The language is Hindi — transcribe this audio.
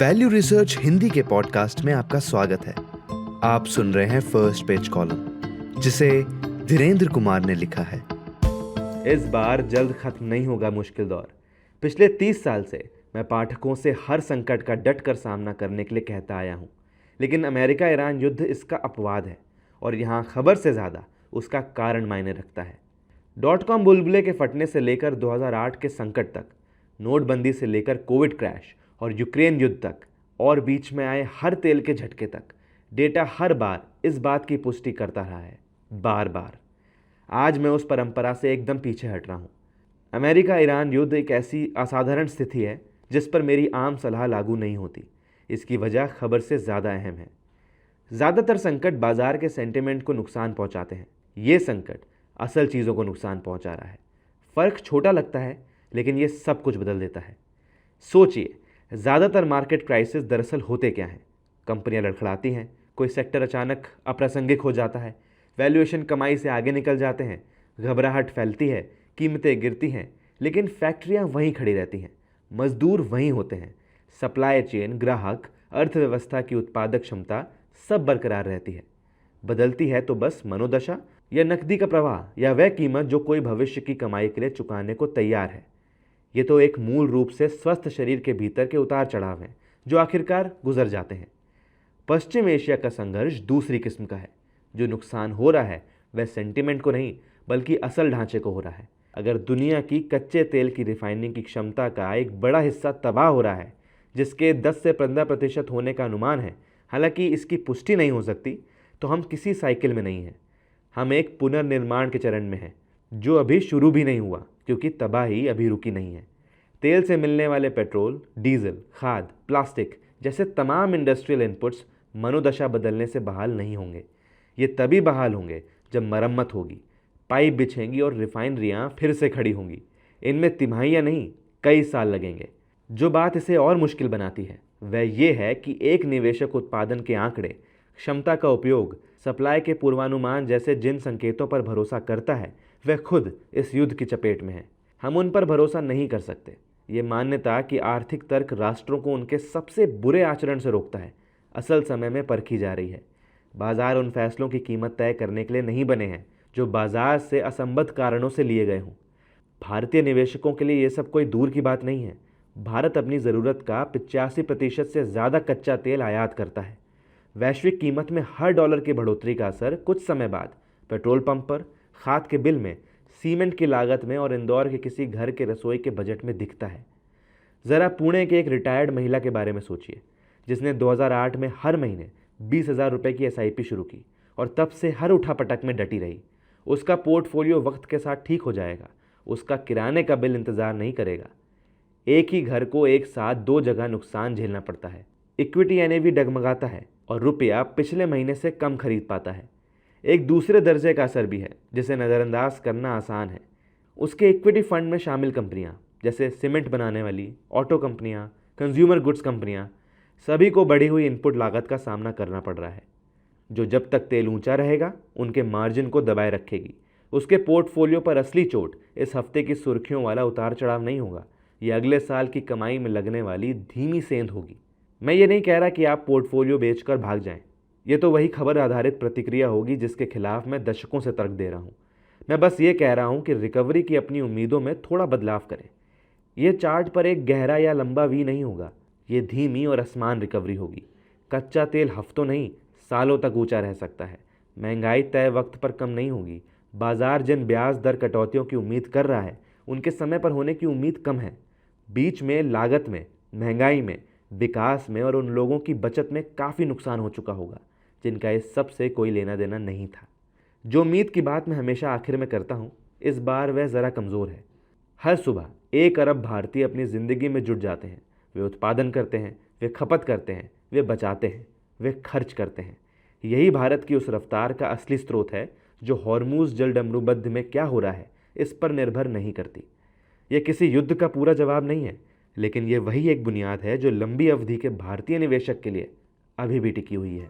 वैल्यू रिसर्च हिंदी के पॉडकास्ट में आपका स्वागत है। आप सुन रहे हैं फर्स्ट पेज कॉलम, जिसे धीरेन्द्र कुमार ने लिखा है। इस बार जल्द खत्म नहीं होगा मुश्किल दौर। पिछले 30 साल से मैं पाठकों से हर संकट का डट कर सामना करने के लिए कहता आया हूँ, लेकिन अमेरिका ईरान युद्ध इसका अपवाद है और यहाँ खबर से ज़्यादा उसका कारण मायने रखता है। .com बुलबुले के फटने से लेकर 2008 के संकट तक, नोटबंदी से लेकर कोविड क्रैश और यूक्रेन युद्ध तक, और बीच में आए हर तेल के झटके तक, डेटा हर बार इस बात की पुष्टि करता रहा है, बार बार। आज मैं उस परंपरा से एकदम पीछे हट रहा हूँ। अमेरिका ईरान युद्ध एक ऐसी असाधारण स्थिति है जिस पर मेरी आम सलाह लागू नहीं होती। इसकी वजह खबर से ज़्यादा अहम है। ज़्यादातर संकट बाजार के सेंटिमेंट को नुकसान पहुँचाते हैं। ये संकट असल चीज़ों को नुकसान पहुँचा रहा है। फ़र्क छोटा लगता है, लेकिन ये सब कुछ बदल देता है। सोचिए, ज़्यादातर मार्केट क्राइसिस दरअसल होते क्या हैं? कंपनियां लड़खड़ाती हैं, कोई सेक्टर अचानक अप्रासंगिक हो जाता है, वैल्यूएशन कमाई से आगे निकल जाते हैं, घबराहट फैलती है, कीमतें गिरती हैं, लेकिन फैक्ट्रियां वहीं खड़ी रहती हैं, मजदूर वहीं होते हैं, सप्लाई चेन, ग्राहक, अर्थव्यवस्था की उत्पादक क्षमता सब बरकरार रहती है। बदलती है तो बस मनोदशा या नकदी का प्रवाह, या वह कीमत जो कोई भविष्य की कमाई के लिए चुकाने को तैयार है। ये तो एक मूल रूप से स्वस्थ शरीर के भीतर के उतार चढ़ाव हैं जो आखिरकार गुजर जाते हैं। पश्चिम एशिया का संघर्ष दूसरी किस्म का है। जो नुकसान हो रहा है वह सेंटिमेंट को नहीं, बल्कि असल ढांचे को हो रहा है। अगर दुनिया की कच्चे तेल की रिफाइनिंग की क्षमता का एक बड़ा हिस्सा तबाह हो रहा है, जिसके 10 से 15% होने का अनुमान है, हालांकि इसकी पुष्टि नहीं हो सकती, तो हम किसी साइकिल में नहीं हैं। हम एक पुनर्निर्माण के चरण में हैं, जो अभी शुरू भी नहीं हुआ, क्योंकि तबाही अभी रुकी नहीं है। तेल से मिलने वाले पेट्रोल, डीजल, खाद, प्लास्टिक जैसे तमाम इंडस्ट्रियल इनपुट्स मनोदशा बदलने से बहाल नहीं होंगे। ये तभी बहाल होंगे जब मरम्मत होगी, पाइप बिछेंगी और रिफाइनरियाँ फिर से खड़ी होंगी। इनमें तिमाहियाँ नहीं, कई साल लगेंगे। जो बात इसे और मुश्किल बनाती है वह ये है कि एक निवेशक उत्पादन के आंकड़े, क्षमता का उपयोग, सप्लाई के पूर्वानुमान जैसे जिन संकेतों पर भरोसा करता है, वह खुद इस युद्ध की चपेट में है। हम उन पर भरोसा नहीं कर सकते। ये मान्यता कि आर्थिक तर्क राष्ट्रों को उनके सबसे बुरे आचरण से रोकता है, असल समय में परखी जा रही है। बाजार उन फैसलों की कीमत तय करने के लिए नहीं बने हैं जो बाजार से असंबद्ध कारणों से लिए गए हों। भारतीय निवेशकों के लिए ये सब कोई दूर की बात नहीं है। भारत अपनी ज़रूरत का 85% से ज़्यादा कच्चा तेल आयात करता है। वैश्विक कीमत में हर डॉलर की बढ़ोतरी का असर कुछ समय बाद पेट्रोल पंप पर, खाद के बिल में, सीमेंट की लागत में और इंदौर के किसी घर के रसोई के बजट में दिखता है। ज़रा पुणे के एक रिटायर्ड महिला के बारे में सोचिए, जिसने 2008 में हर महीने 20,000 रुपये की SIP शुरू की और तब से हर उठापटक में डटी रही। उसका पोर्टफोलियो वक्त के साथ ठीक हो जाएगा। उसका किराने का बिल इंतज़ार नहीं करेगा। एक ही घर को एक साथ 2 जगह नुकसान झेलना पड़ता है। इक्विटी NAV डगमगाता है और रुपया पिछले महीने से कम खरीद पाता है। एक दूसरे दर्जे का असर भी है जिसे नज़रअंदाज करना आसान है। उसके इक्विटी फंड में शामिल कंपनियां जैसे सीमेंट बनाने वाली, ऑटो कंपनियां, कंज्यूमर गुड्स कंपनियां, सभी को बढ़ी हुई इनपुट लागत का सामना करना पड़ रहा है, जो जब तक तेल ऊंचा रहेगा उनके मार्जिन को दबाए रखेगी। उसके पोर्टफोलियो पर असली चोट इस हफ्ते की सुर्खियों वाला उतार चढ़ाव नहीं होगा, ये अगले साल की कमाई में लगने वाली धीमी सेंध होगी। मैं ये नहीं कह रहा कि आप पोर्टफोलियो बेचकर भाग जाएं। ये तो वही खबर आधारित प्रतिक्रिया होगी जिसके खिलाफ मैं दशकों से तर्क दे रहा हूँ। मैं बस ये कह रहा हूँ कि रिकवरी की अपनी उम्मीदों में थोड़ा बदलाव करें। ये चार्ट पर एक गहरा या लंबा वी नहीं होगा, ये धीमी और असमान रिकवरी होगी। कच्चा तेल हफ्तों नहीं, सालों तक ऊंचा रह सकता है। महंगाई तय वक्त पर कम नहीं होगी। बाजार जिन ब्याज दर कटौतियों की उम्मीद कर रहा है, उनके समय पर होने की उम्मीद कम है। बीच में लागत में, महंगाई में, विकास में और उन लोगों की बचत में काफ़ी नुकसान हो चुका होगा जिनका इस सब से कोई लेना देना नहीं था। जो उम्मीद की बात मैं हमेशा आखिर में करता हूँ, इस बार वह ज़रा कमज़ोर है। हर सुबह 1 अरब भारतीय अपनी ज़िंदगी में जुट जाते हैं। वे उत्पादन करते हैं, वे खपत करते हैं, वे बचाते हैं, वे खर्च करते हैं। यही भारत की उस रफ्तार का असली स्रोत है जो हॉर्मूज़ जलडमरूबंद में क्या हो रहा है इस पर निर्भर नहीं करती। यह किसी युद्ध का पूरा जवाब नहीं है, लेकिन ये वही एक बुनियाद है जो लंबी अवधि के भारतीय निवेशक के लिए अभी भी टिकी हुई है।